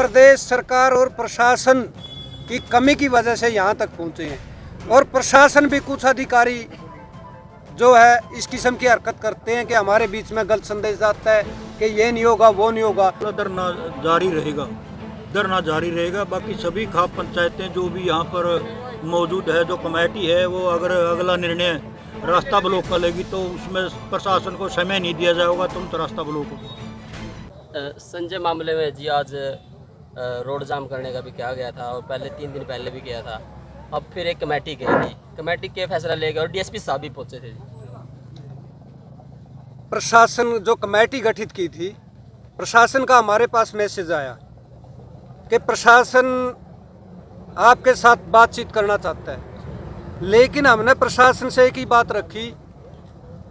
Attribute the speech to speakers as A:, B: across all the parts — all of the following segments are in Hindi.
A: प्रदेश सरकार और प्रशासन की कमी की वजह से यहाँ तक पहुँचे हैं। और प्रशासन भी कुछ अधिकारी जो है इस किस्म की हरकत करते हैं कि हमारे बीच में गलत संदेश आता है कि ये नहीं होगा, वो नहीं होगा।
B: धरना जारी रहेगा। बाकी सभी खाप पंचायतें जो भी यहाँ पर मौजूद है, जो कमेटी है, वो अगर अगला निर्णय रास्ता ब्लॉक का लेगी तो उसमें प्रशासन को समय नहीं दिया जाएगा, तुरंत रास्ता ब्लॉक होगा।
C: संजय मामले में जी आज रोड जाम करने का भी किया गया था और पहले 3 दिन पहले भी किया था। अब फिर एक कमेटी गई थी, कमेटी के फैसला ले गए और डीएसपी साहब भी पहुंचे थे।
A: प्रशासन जो कमेटी गठित की थी, प्रशासन का हमारे पास मैसेज आया कि प्रशासन आपके साथ बातचीत करना चाहता है, लेकिन हमने प्रशासन से एक ही बात रखी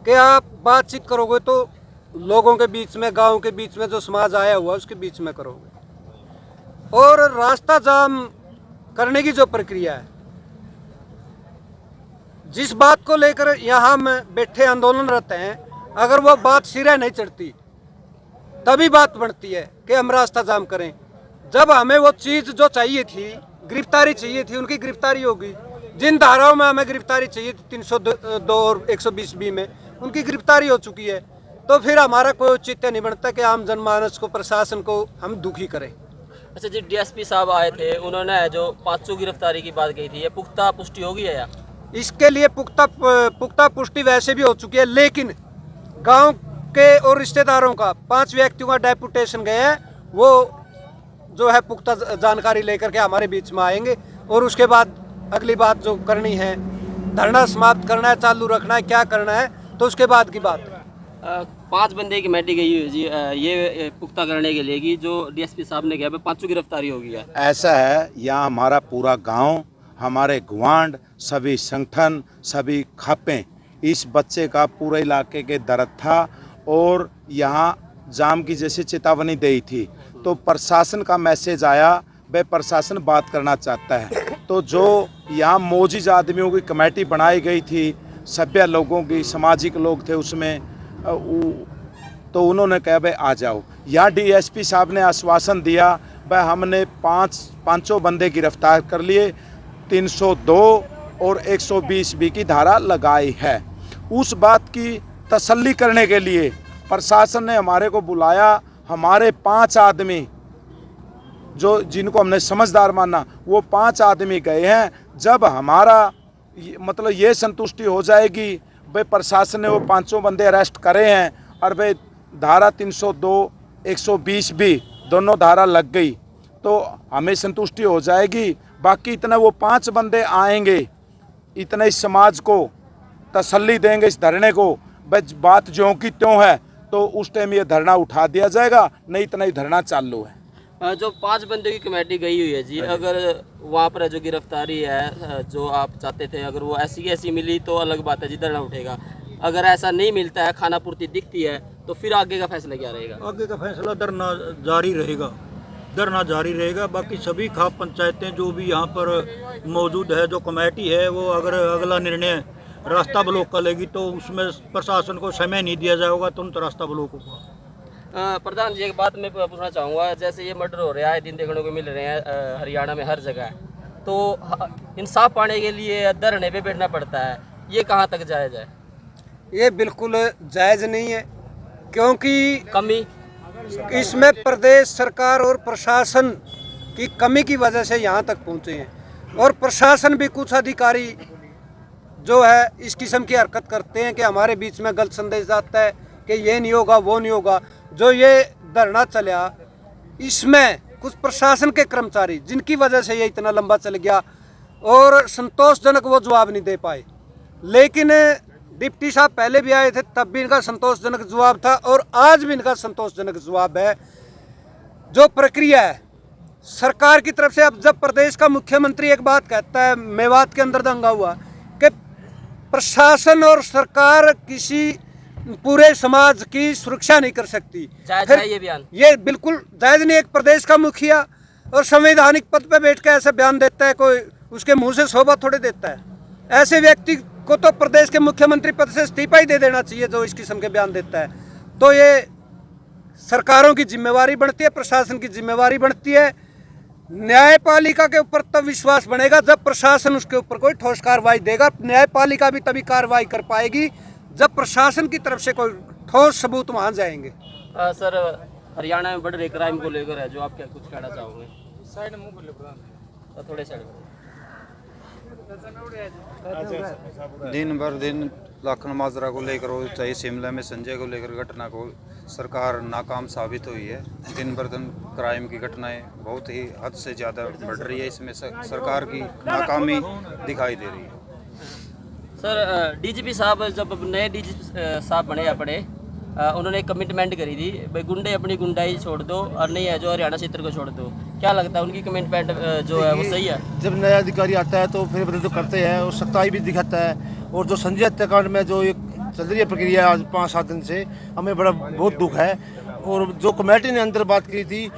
A: कि आप बातचीत करोगे तो लोगों के बीच में, गांव के बीच में, जो समाज आया हुआ उसके बीच में करोगे। और रास्ता जाम करने की जो प्रक्रिया है, जिस बात को लेकर यहाँ हम बैठे आंदोलनरत हैं, अगर वो बात सिरे नहीं चढ़ती तभी बात बनती है कि हम रास्ता जाम करें। जब हमें वो चीज़ जो चाहिए थी, गिरफ्तारी चाहिए थी, उनकी गिरफ्तारी होगी। जिन धाराओं में हमें गिरफ्तारी चाहिए थी 302 और 120B में, उनकी गिरफ्तारी हो चुकी है। तो फिर हमारा कोई औचित्य नहीं बनता कि आम जनमानस को, प्रशासन को हम दुखी करें।
C: अच्छा जी, डीएसपी साहब आए थे, उन्होंने जो 500 गिरफ्तारी की बात कही थी, ये पुख्ता पुष्टि होगी है या?
A: इसके लिए पुख्ता पुष्टि वैसे भी हो चुकी है, लेकिन गांव के और रिश्तेदारों का 5 व्यक्तियों का डेपुटेशन गया है, वो जो है पुख्ता जानकारी लेकर के हमारे बीच में आएंगे। और उसके बाद अगली बात जो करनी है, धरना समाप्त करना है, चालू रखना है, क्या करना है, तो उसके बाद की बात है।
C: 5 बंदे की कमेटी गई हुई जी, ये पुख्ता करने के लिए कि जो डीएसपी साहब ने कहा 500 गिरफ्तारी होगी है।
D: ऐसा है, यहाँ हमारा पूरा गांव, हमारे गुआंढ, सभी संगठन, सभी खापें, इस बच्चे का पूरे इलाके के दर्द था और यहाँ जाम की जैसे चेतावनी दी थी तो प्रशासन का मैसेज आया, वह प्रशासन बात करना चाहता है। तो जो यहाँ मौजूद आदमियों की कमेटी बनाई गई थी, सभ्य लोगों की, सामाजिक लोग थे उसमें, तो उन्होंने कहा भाई आ जाओ। यहाँ डीएसपी साहब ने आश्वासन दिया, भाई हमने पाँचों बंदे गिरफ्तार कर लिए, 302 और 120B की धारा लगाई है। उस बात की तसल्ली करने के लिए प्रशासन ने हमारे को बुलाया। हमारे 5 आदमी जो जिनको हमने समझदार माना, वो 5 आदमी गए हैं। जब हमारा मतलब ये संतुष्टि हो जाएगी भाई प्रशासन ने वो 5 बंदे अरेस्ट करे हैं और भाई धारा 302 120B दोनों धारा लग गई, तो हमें संतुष्टि हो जाएगी। बाकी इतना वो 5 बंदे आएंगे, इतना इस समाज को तसल्ली देंगे इस धरने को, बस बात ज्यों की त्यों है, तो उस टाइम ये धरना उठा दिया जाएगा, नहीं इतना ही धरना चालू है।
C: जो 5 बंदों की कमेटी गई हुई है जी, अगर वहाँ पर जो गिरफ्तारी है जो आप चाहते थे, अगर वो ऐसी की ऐसी मिली तो अलग बात है जी, धरना उठेगा। अगर ऐसा नहीं मिलता है, खाना पूर्ति दिखती है, तो फिर आगे का फैसला क्या रहेगा?
B: आगे का फैसला धरना जारी रहेगा। बाकी सभी खाप पंचायतें जो भी यहाँ पर मौजूद है, जो कमेटी है, वो अगर अगला निर्णय रास्ता ब्लॉक का लेगी तो उसमें प्रशासन को समय नहीं दिया जाएगा, तुरंत रास्ता ब्लॉक होगा।
C: प्रधान जी, एक बात मैं पूछना चाहूँगा, जैसे ये मर्डर हो रहा है, दिन देखने को मिल रहे हैं हरियाणा में हर जगह, तो इंसाफ पाने के लिए धरने पे बैठना पड़ता है, ये कहाँ तक जायज़ है?
A: ये बिल्कुल जायज़ नहीं है, क्योंकि
C: कमी
A: इसमें प्रदेश सरकार और प्रशासन की कमी की वजह से यहाँ तक पहुँचे हैं। और प्रशासन भी कुछ अधिकारी जो है इस किस्म की हरकत करते हैं कि हमारे बीच में गलत संदेश आता है कि ये नहीं होगा, वो नहीं होगा। जो ये धरना चला, इसमें कुछ प्रशासन के कर्मचारी, जिनकी वजह से ये इतना लंबा चल गया और संतोषजनक वो जवाब नहीं दे पाए। लेकिन डिप्टी साहब पहले भी आए थे, तब भी इनका संतोषजनक जवाब था और आज भी इनका संतोषजनक जवाब है। जो प्रक्रिया है सरकार की तरफ से, अब जब प्रदेश का मुख्यमंत्री एक बात कहता है, मेवात के अंदर दंगा हुआ, कि प्रशासन और सरकार किसी पूरे समाज की सुरक्षा नहीं कर सकती,
C: जायज़ है ये बयान?
A: ये बिल्कुल जायज़ नहीं। एक प्रदेश का मुखिया और संवैधानिक पद पे बैठ के ऐसा बयान देता है, कोई उसके मुंह से शोभा थोड़े देता है। ऐसे व्यक्ति को तो प्रदेश के मुख्यमंत्री पद से इस्तीफा ही दे देना चाहिए जो इस किस्म के बयान देता है। तो ये सरकारों की जिम्मेवारी बनती है, प्रशासन की जिम्मेवारी बनती है न्यायपालिका के ऊपर तब विश्वास बनेगा जब प्रशासन उसके ऊपर कोई ठोस कार्रवाई देगा। न्यायपालिका भी तभी कार्रवाई कर पाएगी जब प्रशासन की तरफ से कोई ठोस सबूत वहां जाएंगे।
C: सर, हरियाणा में बढ़ रहे क्राइम को लेकर है जो आप क्या कुछ कहना चाहोगे? थोड़े साइड
E: दिन भर दिन लाखन माजरा को लेकर हो, चाहे शिमला में संजय को लेकर घटना को, सरकार नाकाम साबित हुई है। दिन भर दिन क्राइम की घटनाएं बहुत ही हद से ज़्यादा बढ़ रही है। इसमें सरकार की नाकामी दिखाई दे रही है।
C: सर, डीजीपी साहब जब नए डीजीपी साहब बने अपने, उन्होंने एक कमिटमेंट करी थी भाई गुंडे अपनी गुंडाई छोड़ दो और नहीं है जो हरियाणा क्षेत्र को छोड़ दो। क्या लगता है उनकी कमिटमेंट जो है वो सही है?
F: जब नया अधिकारी आता है तो फिर बदल तो करते हैं और सख्ताई भी दिखाता है। और जो संजय हत्याकांड में जो एक चल रही है प्रक्रिया आज 5-7 दिन से, हमें बड़ा बहुत दुख है। और जो कमेटी ने अंदर बात की थी,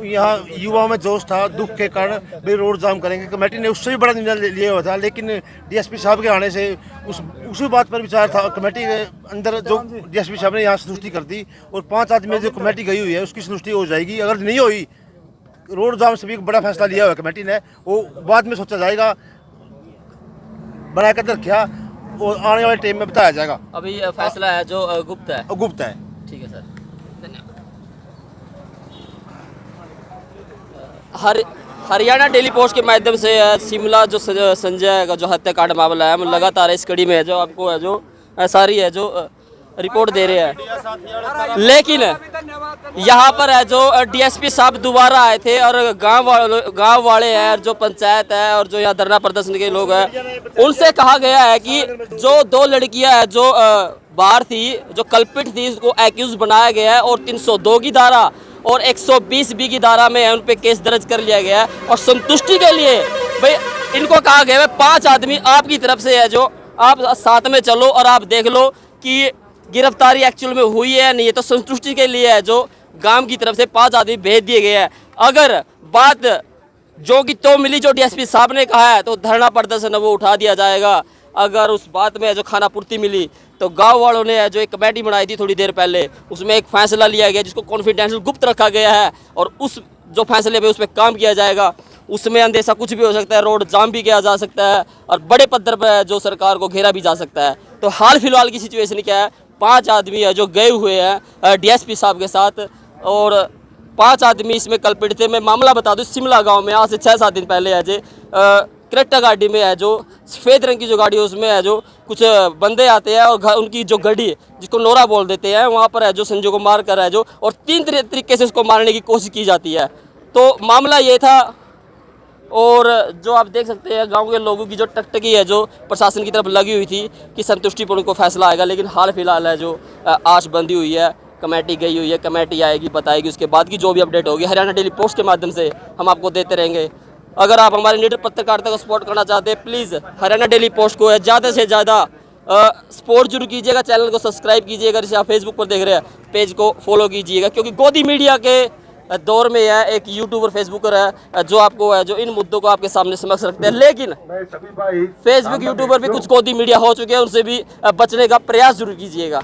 F: यहाँ युवाओं में जोश था दुख के कारण भाई रोड जाम करेंगे, कमेटी ने उससे भी बड़ा निर्णय लिया हुआ था। लेकिन डीएसपी साहब के आने से उसी बात पर विचार था। कमेटी के अंदर जो डीएसपी साहब ने यहाँ संतुष्टि कर दी और 5 आदमी जो कमेटी गई हुई है उसकी संतुष्टि हो जाएगी। अगर नहीं हुई, रोड जाम से भी एक बड़ा फैसला लिया हुआ है कमेटी ने, वो बाद में सोचा जाएगा, बनाकर रखा और आने वाले टाइम में बताया जाएगा।
C: अभी फैसला है जो गुप्त है।
F: गुप्त है।
C: ठीक है सर, धन्यवाद। हरियाणा डेली पोस्ट के माध्यम से शिमला जो संजय का जो हत्याकांड मामला है, हम लगातार इस कड़ी में है जो आपको है जो सारी है जो रिपोर्ट दे रहे हैं। लेकिन यहाँ पर है जो डीएसपी साहब दोबारा आए थे और गांव वाले हैं, जो पंचायत है और जो यहाँ धरना प्रदर्शन के लोग हैं, उनसे कहा गया है कि जो 2 लड़कियां हैं जो बाहर थी, जो कल्पिट थी, उसको एक्यूज बनाया गया है और 302 की धारा और 120B की धारा में उन पे केस दर्ज कर लिया गया है। और संतुष्टि के लिए भाई इनको कहा गया है 5 आदमी आपकी तरफ से है जो आप साथ में चलो और आप देख लो कि गिरफ्तारी एक्चुअल में हुई है या नहीं है। तो संतुष्टि के लिए है जो गांव की तरफ से 5 आदमी भेज दिए गए हैं। अगर बात जो कि तो मिली जो डीएसपी साहब ने कहा है तो धरना प्रदर्शन वो उठा दिया जाएगा। अगर उस बात में जो खाना पूर्ति मिली तो गांव वालों ने जो एक कमेटी बनाई थी थोड़ी देर पहले, उसमें एक फैसला लिया गया जिसको कॉन्फिडेंशियल गुप्त रखा गया है और उस जो फैसले पे उस पर काम किया जाएगा। उसमें अंदेशा कुछ भी हो सकता है, रोड जाम भी किया जा सकता है और बड़े पद्धर पर जो सरकार को घेरा भी जा सकता है। तो हाल फिलहाल की सिचुएशन क्या है, 5 आदमी है जो गए हुए हैं डीएसपी साहब के साथ और 5 आदमी इसमें कल्पित थे। मैं मामला बता दूं, शिमला गांव में आज से 6-7 दिन पहले है जो क्रेटा गाड़ी में है जो सफ़ेद रंग की जो गाड़ी है उसमें है जो कुछ बंदे आते हैं और उनकी जो गाड़ी जिसको नोरा बोल देते हैं वहाँ पर है जो संजय को मार कर है जो और 3 तरीके से उसको मारने की कोशिश की जाती है। तो मामला ये था और जो आप देख सकते हैं गांव के लोगों की जो टकटकी है जो प्रशासन की तरफ लगी हुई थी कि संतुष्टिपूर्ण को फैसला आएगा। लेकिन हाल फिलहाल है जो आश बंधी हुई है, कमेटी गई हुई है, कमेटी आएगी बताएगी, उसके बाद की जो भी अपडेट होगी हरियाणा डेली पोस्ट के माध्यम से हम आपको देते रहेंगे। अगर आप हमारे निडर पत्रकारिता को सपोर्ट करना चाहते हैं, प्लीज़ हरियाणा डेली पोस्ट को ज़्यादा से ज़्यादा सपोर्ट जरूर कीजिएगा, चैनल को सब्सक्राइब कीजिएगा। जैसे आप फेसबुक पर देख रहे हैं पेज को फॉलो कीजिएगा, क्योंकि गोदी मीडिया के दौर में है एक यूट्यूबर फेसबुकर है जो आपको है जो इन मुद्दों को आपके सामने समक्ष रखते हैं। लेकिन फेसबुक यूट्यूबर भी कुछ गोदी मीडिया हो चुके हैं, उनसे भी बचने का प्रयास जरूर कीजिएगा।